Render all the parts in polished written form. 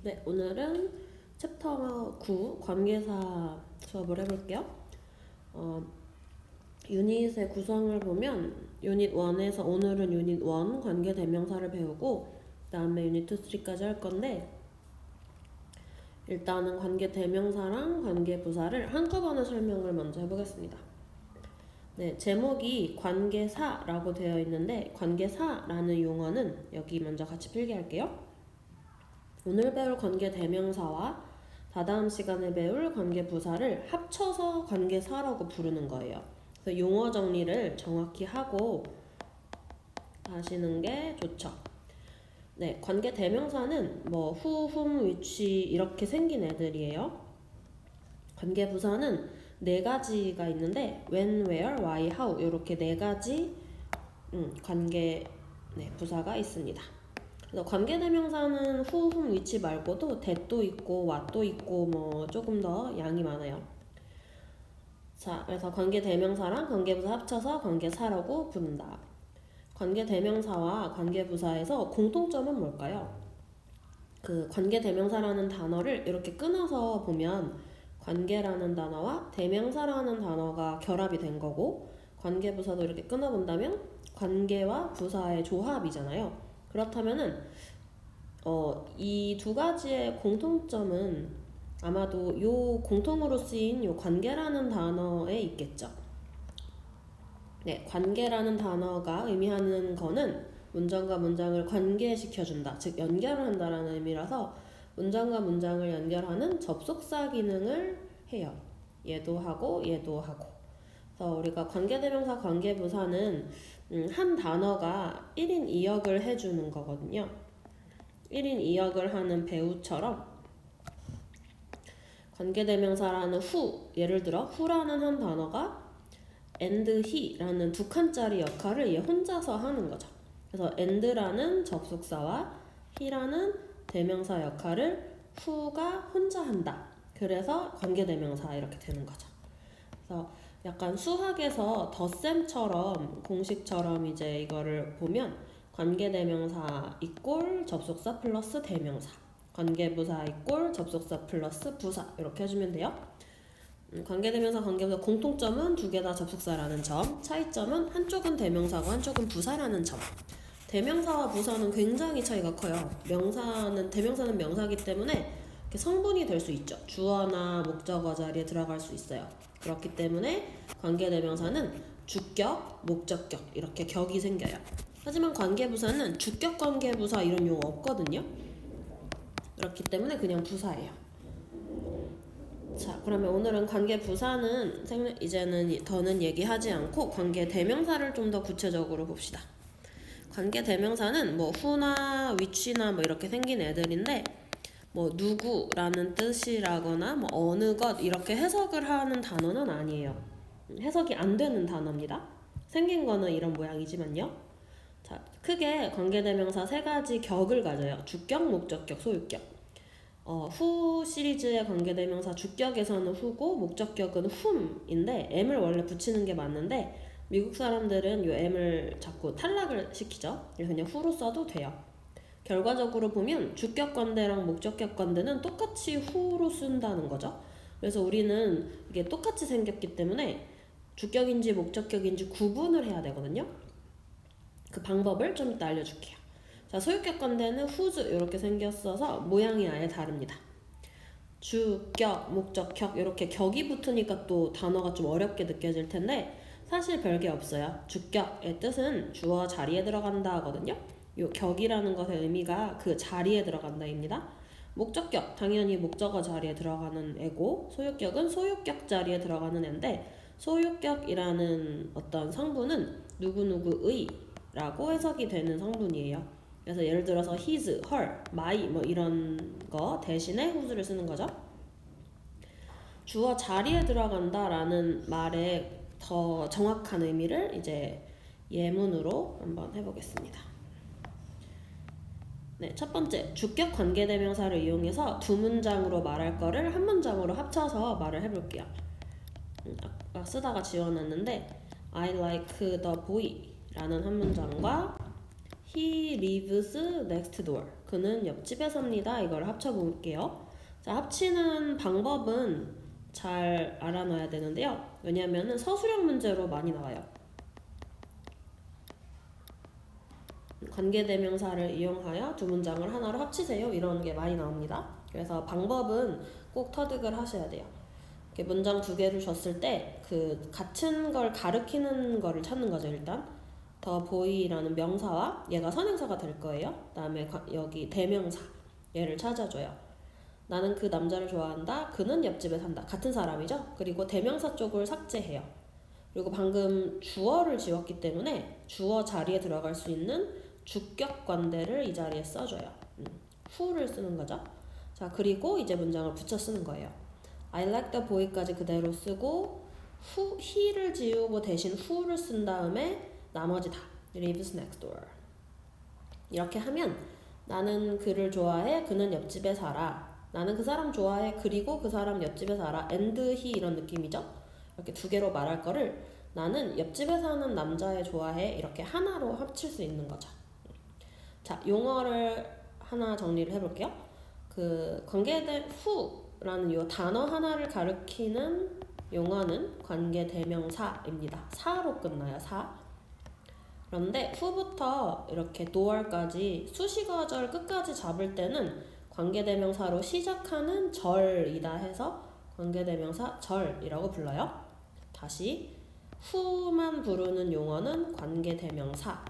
네, 오늘은 챕터 9 관계사 수업을 해볼게요. 유닛의 구성을 보면 유닛 1에서 오늘은 유닛 1 관계대명사를 배우고 그 다음에 유닛 2, 3까지 할 건데 일단은 관계대명사랑 관계부사를 한꺼번에 설명을 먼저 해보겠습니다. 네, 제목이 관계사라고 되어 있는데 관계사라는 용어는 여기 먼저 같이 필기할게요. 오늘 배울 관계대명사와 다다음 시간에 배울 관계부사를 합쳐서 관계사라고 부르는 거예요. 그래서 용어 정리를 정확히 하고 하시는 게 좋죠. 네, 관계대명사는 뭐 who, whom, which 이렇게 생긴 애들이에요. 관계부사는 네 가지가 있는데 when, where, why, how 이렇게 네 가지 관계 부사가 있습니다. 그래서 관계대명사는 who, whom, which 말고도 that도 있고 what도 있고 뭐 조금 더 양이 많아요. 자, 그래서 관계대명사랑 관계부사 합쳐서 관계사라고 부른다. 관계대명사와 관계부사에서 공통점은 뭘까요? 그 관계대명사라는 단어를 이렇게 끊어서 보면 관계라는 단어와 대명사라는 단어가 결합이 된 거고 관계부사도 이렇게 끊어본다면 관계와 부사의 조합이잖아요. 그렇다면은 이 두 가지의 공통점은 아마도 요 공통으로 쓰인 요 관계라는 단어에 있겠죠. 네, 관계라는 단어가 의미하는 거는 문장과 문장을 관계시켜준다, 즉 연결을 한다라는 의미라서 문장과 문장을 연결하는 접속사 기능을 해요. 얘도 하고 얘도 하고. 그래서 우리가 관계대명사 관계부사는 한 단어가 1인 2역을 해주는 거거든요. 1인 2역을 하는 배우처럼 관계대명사라는 who, 예를 들어 who라는 한 단어가 and he라는 두 칸짜리 역할을 얘 혼자서 하는 거죠. 그래서 and라는 접속사와 he라는 대명사 역할을 who가 혼자 한다. 그래서 관계대명사 이렇게 되는 거죠. 그래서 약간 수학에서 덧셈처럼 공식처럼 이제 이거를 보면 관계대명사 이꼴 접속사 플러스 대명사, 관계부사 이꼴 접속사 플러스 부사 이렇게 해주면 돼요. 관계대명사 관계부사 공통점은 두 개 다 접속사라는 점, 차이점은 한쪽은 대명사고 한쪽은 부사라는 점. 대명사와 부사는 굉장히 차이가 커요. 대명사는 명사이기 때문에 성분이 될 수 있죠. 주어나 목적어 자리에 들어갈 수 있어요. 그렇기 때문에 관계대명사는 주격, 목적격 이렇게 격이 생겨요. 하지만 관계부사는 주격 관계부사 이런 용어 없거든요. 그렇기 때문에 그냥 부사예요. 자, 그러면 오늘은 관계부사는 이제는 더는 얘기하지 않고 관계대명사를 좀 더 구체적으로 봅시다. 관계대명사는 뭐 who나 which나 뭐 이렇게 생긴 애들인데 뭐 누구라는 뜻이라거나 뭐 어느 것 이렇게 해석을 하는 단어는 아니에요. 해석이 안 되는 단어입니다. 생긴 거는 이런 모양이지만요. 자, 크게 관계대명사 세 가지 격을 가져요. 주격, 목적격, 소유격. who 시리즈의 관계대명사 주격에서는 who고 목적격은 whom인데 m을 원래 붙이는 게 맞는데 미국 사람들은 이 m을 자꾸 탈락을 시키죠. 그래서 그냥 who로 써도 돼요. 결과적으로 보면 주격 관대랑 목적격 관대는 똑같이 who로 쓴다는 거죠. 그래서 우리는 이게 똑같이 생겼기 때문에 주격인지 목적격인지 구분을 해야 되거든요. 그 방법을 좀 이따 알려줄게요. 자, 소유격 관대는 whose 이렇게 생겼어서 모양이 아예 다릅니다. 주격, 목적격 이렇게 격이 붙으니까 또 단어가 좀 어렵게 느껴질 텐데 사실 별게 없어요. 주격의 뜻은 주어 자리에 들어간다 하거든요. 요 격이라는 것의 의미가 그 자리에 들어간다입니다. 목적격, 당연히 목적어 자리에 들어가는 애고 소유격은 소유격 자리에 들어가는 애인데 소유격이라는 어떤 성분은 누구누구의 라고 해석이 되는 성분이에요. 그래서 예를 들어서 his, her, my 뭐 이런 거 대신에 whose를 쓰는 거죠. 주어 자리에 들어간다라는 말의 더 정확한 의미를 이제 예문으로 한번 해보겠습니다. 네, 첫 번째, 주격 관계대명사를 이용해서 두 문장으로 말할 거를 한 문장으로 합쳐서 말을 해볼게요. 아까 쓰다가 지워놨는데 I like the boy 라는 한 문장과 He lives next door. 그는 옆집에 삽니다. 이걸 합쳐볼게요. 자, 합치는 방법은 잘 알아놔야 되는데요. 왜냐하면 서술형 문제로 많이 나와요. 관계대명사를 이용하여 두 문장을 하나로 합치세요. 이런 게 많이 나옵니다. 그래서 방법은 꼭 터득을 하셔야 돼요. 이렇게 문장 두 개를 줬을 때 그 같은 걸 가리키는 거를 찾는 거죠. 일단 the boy라는 명사와 얘가 선행사가 될 거예요. 그다음에 여기 대명사 얘를 찾아줘요. 나는 그 남자를 좋아한다. 그는 옆집에 산다. 같은 사람이죠. 그리고 대명사 쪽을 삭제해요. 그리고 방금 주어를 지웠기 때문에 주어 자리에 들어갈 수 있는 주격 관대를 이 자리에 써줘요. who를 쓰는 거죠. 자, 그리고 이제 문장을 붙여 쓰는 거예요. I like the boy까지 그대로 쓰고 he를 지우고 대신 who를 쓴 다음에 나머지 다 lives next door. 이렇게 하면 나는 그를 좋아해. 그는 옆집에 살아. 나는 그 사람 좋아해. 그리고 그 사람 옆집에 살아. and he 이런 느낌이죠. 이렇게 두 개로 말할 거를 나는 옆집에 사는 남자애 좋아해. 이렇게 하나로 합칠 수 있는 거죠. 자, 용어를 하나 정리를 해볼게요. 그 관계대 who라는 이 단어 하나를 가리키는 용어는 관계대명사입니다. 사로 끝나요. 사. 그런데 who부터 이렇게 door까지 수식어절 끝까지 잡을 때는 관계대명사로 시작하는 절이다 해서 관계대명사 절이라고 불러요. 다시 who만 부르는 용어는 관계대명사.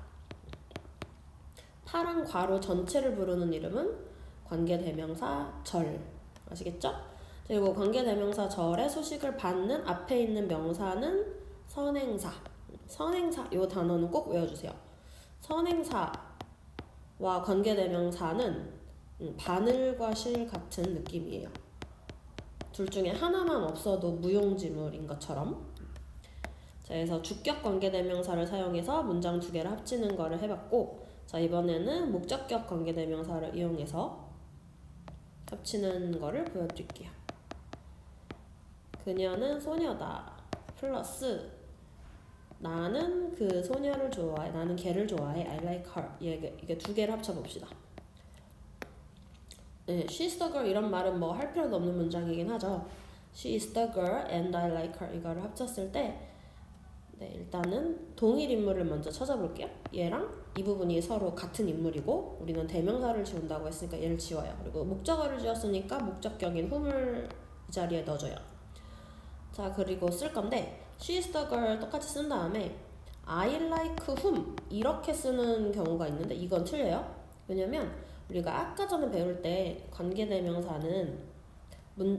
파란 괄호 전체를 부르는 이름은 관계대명사 절. 아시겠죠? 그리고 관계대명사 절의 수식을 받는 앞에 있는 명사는 선행사. 선행사 이 단어는 꼭 외워주세요. 선행사와 관계대명사는 바늘과 실 같은 느낌이에요. 둘 중에 하나만 없어도 무용지물인 것처럼. 자, 그래서 주격 관계대명사를 사용해서 문장 두 개를 합치는 거를 해봤고, 자, 이번에는 목적격 관계대명사를 이용해서 합치는 거를 보여드릴게요. 그녀는 소녀다. 플러스 나는 그 소녀를 좋아해. 나는 걔를 좋아해. I like her. 이게 두 개를 합쳐봅시다. 네, she's the girl 이런 말은 뭐 할 필요도 없는 문장이긴 하죠. She is the girl and I like her. 이거를 합쳤을 때 네, 일단은 동일 인물을 먼저 찾아볼게요. 얘랑 이 부분이 서로 같은 인물이고 우리는 대명사를 지운다고 했으니까 얘를 지워요. 그리고 목적어를 지웠으니까 목적격인 whom을 이 자리에 넣어줘요. 자, 그리고 쓸 건데 she is the girl 똑같이 쓴 다음에 I like whom 이렇게 쓰는 경우가 있는데 이건 틀려요. 왜냐면 우리가 아까 전에 배울 때 관계대명사는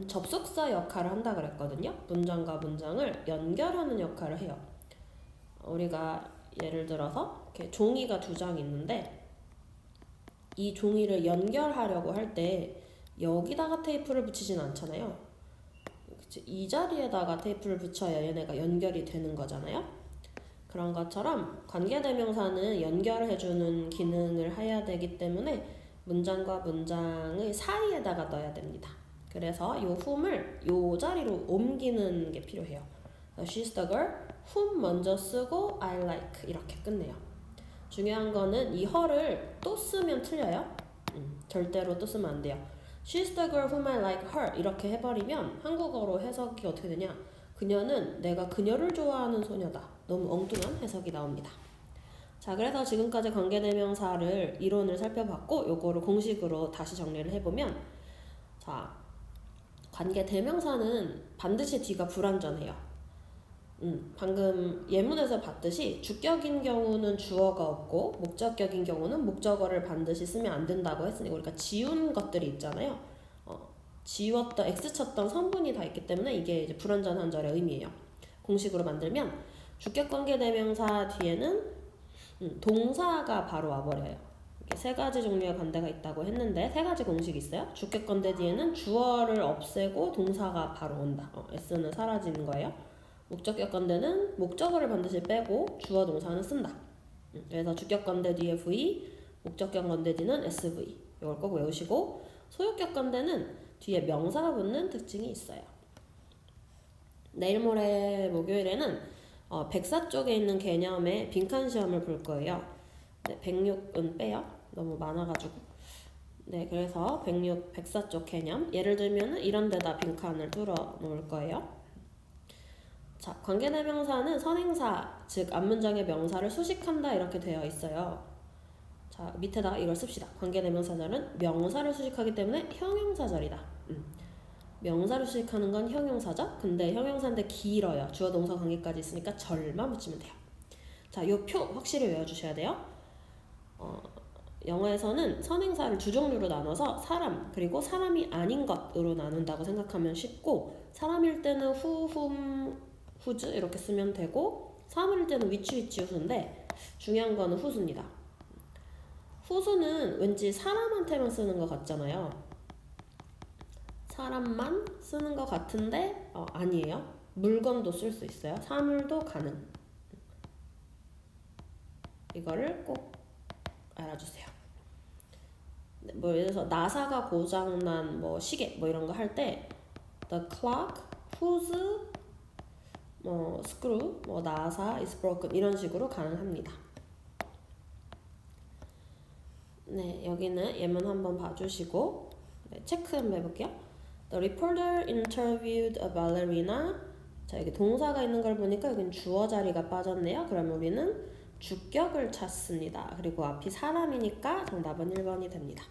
접속사 역할을 한다 그랬거든요. 문장과 문장을 연결하는 역할을 해요. 우리가 예를 들어서 이렇게 종이가 두 장 있는데 이 종이를 연결하려고 할 때 여기다가 테이프를 붙이진 않잖아요. 이 자리에다가 테이프를 붙여야 얘네가 연결이 되는 거잖아요. 그런 것처럼 관계대명사는 연결해주는 기능을 해야 되기 때문에 문장과 문장의 사이에다가 넣어야 됩니다. 그래서 이 whom을 이 자리로 옮기는 게 필요해요. She's the girl, whom 먼저 쓰고 I like 이렇게 끝내요. 중요한 거는 이 her를 또 쓰면 틀려요. 절대로 또 쓰면 안 돼요. She's the girl whom I like her 이렇게 해버리면 한국어로 해석이 어떻게 되냐? 그녀는 내가 그녀를 좋아하는 소녀다. 너무 엉뚱한 해석이 나옵니다. 자, 그래서 지금까지 관계대명사를 이론을 살펴봤고 요거를 공식으로 다시 정리를 해보면 자, 관계대명사는 반드시 뒤가 불완전해요. 방금 예문에서 봤듯이 주격인 경우는 주어가 없고 목적격인 경우는 목적어를 반드시 쓰면 안 된다고 했으니 우리가 지운 것들이 있잖아요. 지웠던 X 쳤던 성분이 다 있기 때문에 이게 이제 불완전한 절의 의미예요. 공식으로 만들면 주격관계대명사 뒤에는 동사가 바로 와버려요. 이렇게 세 가지 종류의 관대가 있다고 했는데 세 가지 공식이 있어요. 주격관대 뒤에는 주어를 없애고 동사가 바로 온다. S는 사라지는 거예요. 목적격 관대는 목적어를 반드시 빼고 주어 동사는 쓴다. 그래서 주격 관대 뒤에 V, 목적격 관대 뒤는 SV. 이걸 꼭 외우시고 소유격 관대는 뒤에 명사가 붙는 특징이 있어요. 내일 모레 목요일에는 백사 쪽에 있는 개념의 빈칸 시험을 볼 거예요. 네, 106은 빼요. 너무 많아가지고. 네, 그래서 106, 104쪽 개념. 예를 들면 이런 데다 빈칸을 뚫어 놓을 거예요. 자, 관계대명사는 선행사, 즉 앞문장의 명사를 수식한다 이렇게 되어 있어요. 자, 밑에다가 이걸 씁시다. 관계대명사절은 명사를 수식하기 때문에 형용사절이다. 명사를 수식하는 건 형용사죠. 근데 형용사인데 길어요. 주어 동사 관계까지 있으니까 절만 붙이면 돼요. 자, 요 표 확실히 외워주셔야 돼요. 영어에서는 선행사를 두 종류로 나눠서 사람 그리고 사람이 아닌 것으로 나눈다고 생각하면 쉽고, 사람일 때는 who, whom, whose 이렇게 쓰면 되고, 사물일 때는 which, whose인데 중요한 거는 whose입니다. whose는 왠지 사람한테만 쓰는 것 같잖아요. 사람만 쓰는 것 같은데 아니에요. 물건도 쓸 수 있어요. 사물도 가능. 이거를 꼭 알아주세요. 뭐 예를 들어서 나사가 고장난 뭐 시계 뭐 이런 거 할 때 the clock whose 뭐 screw 뭐 나사 is broken 이런 식으로 가능합니다. 네, 여기는 예문 한번 봐주시고 네, 체크 한번 해볼게요. The reporter interviewed a ballerina. 자, 여기 동사가 있는 걸 보니까 여긴 주어 자리가 빠졌네요. 그러면 우리는 주격을 찾습니다. 그리고 앞이 사람이니까 정답은 1번이 됩니다.